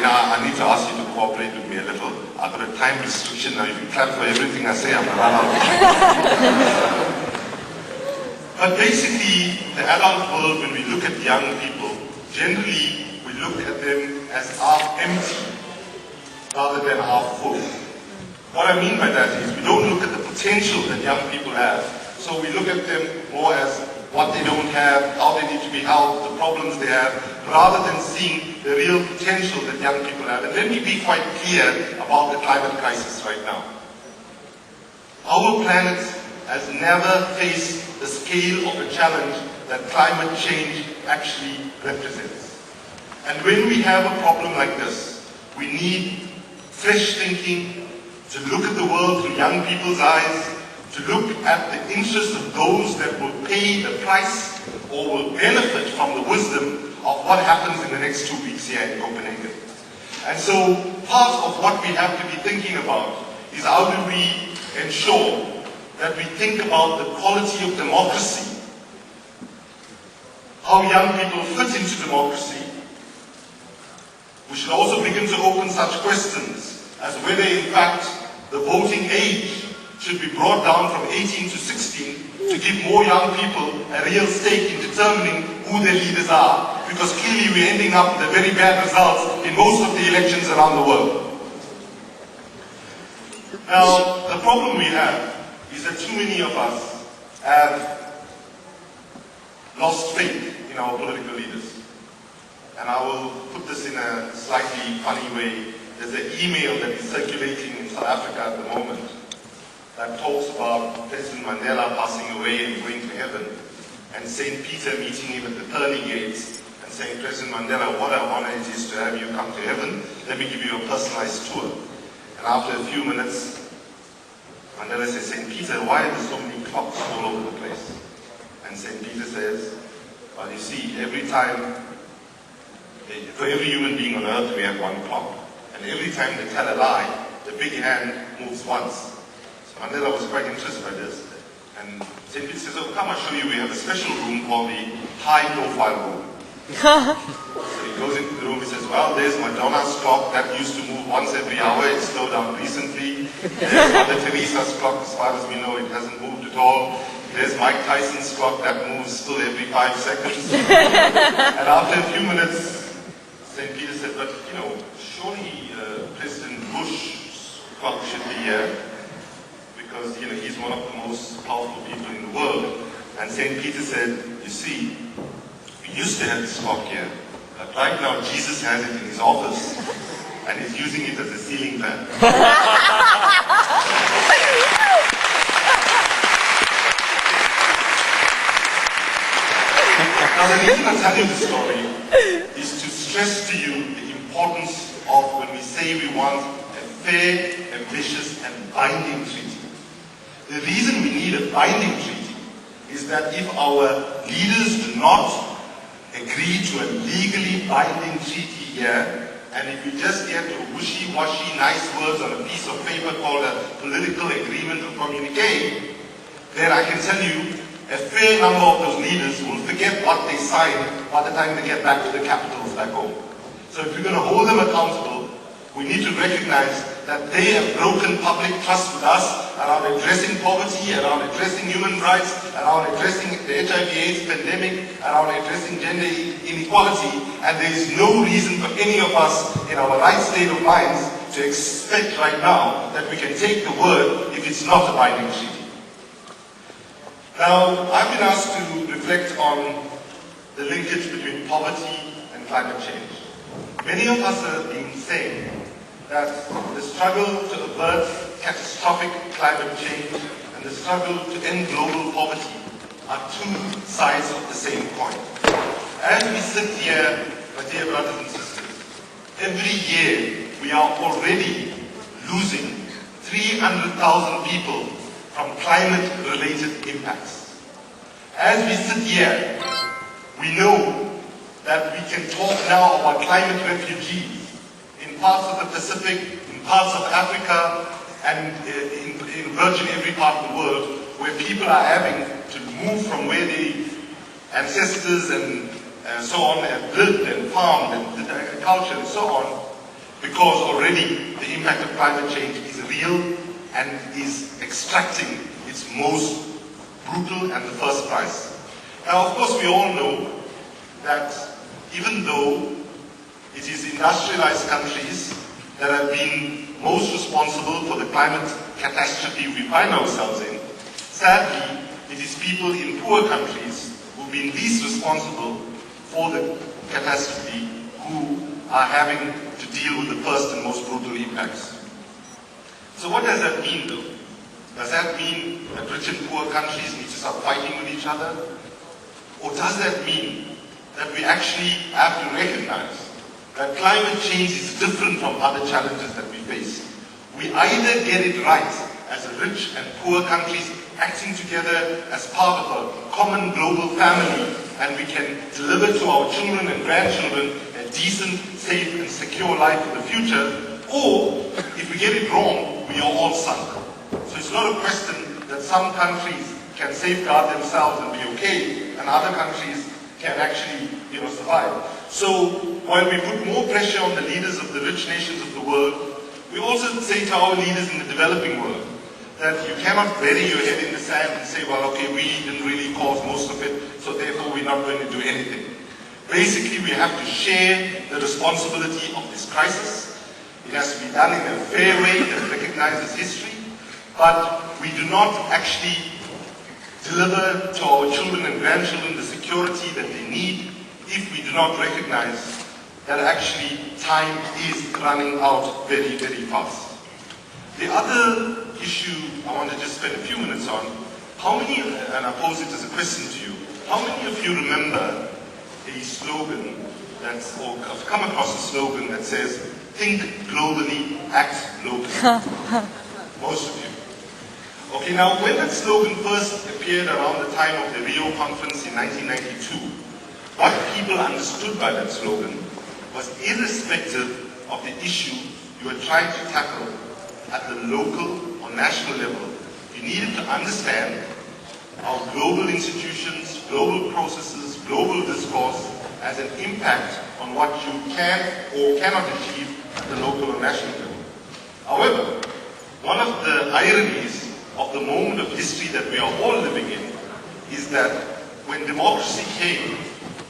then I need to ask you to cooperate with me a little. I've got a time restriction now. If you clap for everything I say, I'm going to run out of time. But basically, the adult world, when we look at young people, generally we look at them as half empty rather than half full. What I mean by that is we don't look at the potential that young people have. So we look at them more as what they don't have, how they need to be helped, the problems they have, rather than seeing the real potential that young people have. And let me be quite clear about the climate crisis right now. Our planet has never faced the scale of a challenge that climate change actually represents. And when we have a problem like this, we need fresh thinking, to look at the world through young people's eyes, to look at the interests of those that will pay the price or will benefit from the wisdom of what happens in the next 2 weeks here in Copenhagen. And so part of what we have to be thinking about is how do we ensure that we think about the quality of democracy, how young people fit into democracy. We should also begin to open such questions as whether in fact the voting age should be brought down from 18 to 16 to give more young people a real stake in determining who their leaders are, because clearly we're ending up with very bad results in most of the elections around the world. Now, the problem we have is that too many of us have lost faith in our political leaders. And I will put this in a slightly funny way. There's an email that is circulating in South Africa at the moment that talks about President Mandela passing away and going to heaven, and St. Peter meeting him at the pearly gates and saying, President Mandela, what an honor it is to have you come to heaven. Let me give you a personalized tour. And after a few minutes, Mandela says, St. Peter, why are there so many clocks all over the place? And St. Peter says, well, you see, every time, for every human being on earth, we have one clock. And every time they tell a lie, the big hand moves once. So Mandela was quite interested by this. And St. Peter says, oh, come, I'll show you. We have a special room called the high-profile room. So he goes into the room, he says, well, there's Madonna's clock that used to move once every hour. It's slowed down recently. There's Mother Teresa's clock, as far as we know, it hasn't moved at all. There's Mike Tyson's clock that moves still every 5 seconds. And after a few minutes, St. Peter said, but, you know, surely President Bush's clock should be here, because, you know, he's one of the most powerful people in the world. And St. Peter said, you see, we used to have this clock here, but right now Jesus has it in his office, and he's using it as a ceiling fan. Now the reason I'm telling this story is to stress to you the importance of when we say we want a fair, ambitious, and binding treaty. The reason we need a binding treaty is that if our leaders do not agree to a legally binding treaty here, and if we just get wishy-washy nice words on a piece of paper called a political agreement or communique, then I can tell you a fair number of those leaders will forget what they signed by the time they get back to the capitals back home. So if we're going to hold them accountable, we need to recognize that they have broken public trust with us around addressing poverty, around addressing human rights, around addressing the HIV/AIDS pandemic, around addressing gender inequality, and there is no reason for any of us in our right state of minds to expect right now that we can take the word if it's not a binding treaty. Now, I've been asked to reflect on the linkage between poverty and climate change. Many of us have been saying that the struggle to avert catastrophic climate change and the struggle to end global poverty are two sides of the same coin. As we sit here, my dear brothers and sisters, every year we are already losing 300,000 people from climate-related impacts. As we sit here, we know that we can talk now about climate refugees in parts of the Pacific, in parts of Africa, and in virtually every part of the world, where people are having to move from where their ancestors and so on have lived and farmed and did agriculture and so on. because already the impact of climate change is real and is extracting its most brutal and the first price. Now, of course, we all know that even though it is industrialized countries that have been most responsible for the climate catastrophe we find ourselves in, sadly, it is people in poor countries who've been least responsible for the catastrophe who are having to deal with the first and most brutal impacts. So what does that mean, though? Does that mean that rich and poor countries need to start fighting with each other? Or does that mean that we actually have to recognize that climate change is different from other challenges that we face? We either get it right as rich and poor countries acting together as part of a common global family, and we can deliver to our children and grandchildren a decent, safe and secure life in the future, or if we get it wrong, we are all sunk. So it's not a question that some countries can safeguard themselves and be okay, and other countries can actually, survive. So while we put more pressure on the leaders of the rich nations of the world, we also say to our leaders in the developing world that you cannot bury your head in the sand and say, well, okay, we didn't really cause most of it, so therefore we're not going to do anything. Basically, we have to share the responsibility of this crisis. It has to be done in a fair way that recognizes history, but we do not actually deliver to our children and grandchildren the security that they need if we do not recognize that actually time is running out very, very fast. The other issue I want to just spend a few minutes on, how many, and I pose it as a question to you, how many of you remember a slogan that's, or have come across a slogan that says, think globally, act locally? Most of you. Okay, now when that slogan first appeared around the time of the Rio conference in 1992, what people understood by that slogan was irrespective of the issue you were trying to tackle at the local or national level, you needed to understand how global institutions, global processes, global discourse has an impact on what you can or cannot achieve at the local or national level. However, one of the ironies of the moment of history that we are all living in is that when democracy came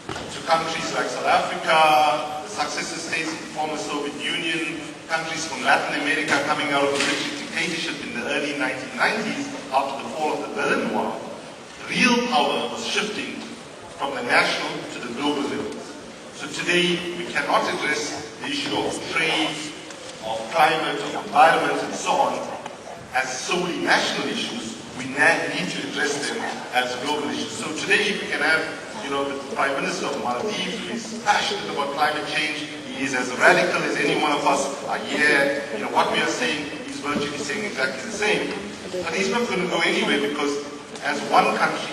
to countries like South Africa, the successor states of the former Soviet Union, countries from Latin America coming out of the military dictatorship in the early 1990s after the fall of the Berlin Wall, real power was shifting from the national to the global levels. So today we cannot address the issue of trade, of climate, of environment and so on as solely national issues. We need to address them as global issues. So today we can have, the Prime Minister of Maldives who is passionate about climate change. He is as radical as any one of us are here. What we are saying, he's virtually saying exactly the same. But he's not going to go anywhere because as one country,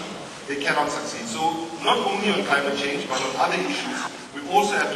they cannot succeed. So not only on climate change, but on other issues, we also have to